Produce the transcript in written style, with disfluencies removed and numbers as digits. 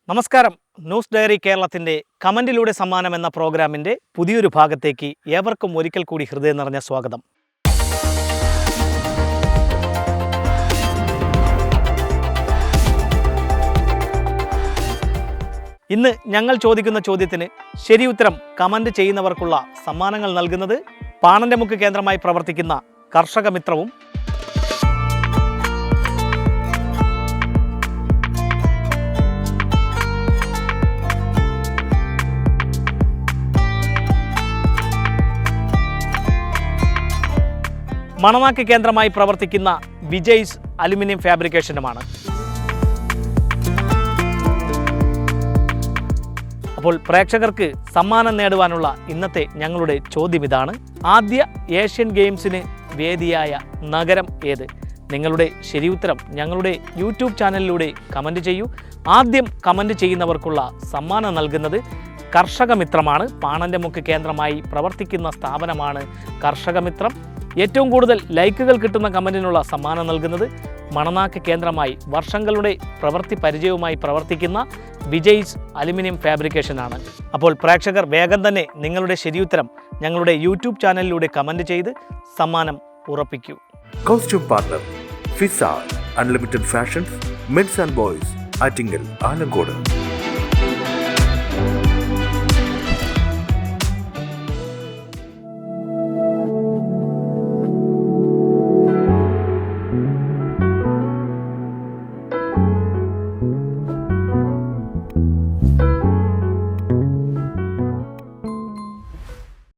നമസ്കാരം. News diary കേരളത്തിൻ്റെ കമൻറ്റിലൂടെ സമ്മാനം എന്ന പ്രോഗ്രാമിൻ്റെ പുതിയൊരു ഭാഗത്തേക്ക് ഏവർക്കും ഒരിക്കൽ കൂടി ഹൃദയം നിറഞ്ഞ സ്വാഗതം. ഇന്ന് ഞങ്ങൾ ചോദിക്കുന്ന ചോദ്യത്തിന് ശരി ഉത്തരം കമൻറ്റ് ചെയ്യുന്നവർക്കുള്ള സമ്മാനങ്ങൾ നൽകുന്നത് പാണൻ്റെ മുക്ക് കേന്ദ്രമായി പ്രവർത്തിക്കുന്ന കർഷക മിത്രവും മണനാക്ക് കേന്ദ്രമായി പ്രവർത്തിക്കുന്ന വിജയ്സ് അലുമിനിയം ഫാബ്രിക്കേഷനുമാണ്. അപ്പോൾ പ്രേക്ഷകർക്ക് സമ്മാനം നേടുവാനുള്ള ഇന്നത്തെ ഞങ്ങളുടെ ചോദ്യം ഇതാണ്: ആദ്യ ഏഷ്യൻ ഗെയിംസിന് വേദിയായ നഗരം ഏത്? നിങ്ങളുടെ ശരി ഉത്തരം ഞങ്ങളുടെ യൂട്യൂബ് ചാനലിലൂടെ കമൻറ്റ് ചെയ്യൂ. ആദ്യം കമൻറ്റ് ചെയ്യുന്നവർക്കുള്ള സമ്മാനം നൽകുന്നത് കർഷക മിത്രമാണ്. പാണൻ്റെ മുക്ക് കേന്ദ്രമായി പ്രവർത്തിക്കുന്ന സ്ഥാപനമാണ് കർഷക മിത്രം. ഏറ്റവും കൂടുതൽ ലൈക്കുകൾ കിട്ടുന്ന കമൻറ്റിനുള്ള സമ്മാനം നൽകുന്നത് മണനാക്ക് കേന്ദ്രമായി വർഷങ്ങളുടെ പ്രവൃത്തി പരിചയവുമായി പ്രവർത്തിക്കുന്ന വിജയ്സ് അലുമിനിയം ഫാബ്രിക്കേഷനാണ്. അപ്പോൾ പ്രേക്ഷകർ വേഗം തന്നെ നിങ്ങളുടെ ശരിയുത്തരം ഞങ്ങളുടെ യൂട്യൂബ് ചാനലിലൂടെ കമൻറ്റ് ചെയ്ത് സമ്മാനം ഉറപ്പിക്കൂ. Costume partner Fiza unlimited fashions, men's and boys, Attingal, Alankode.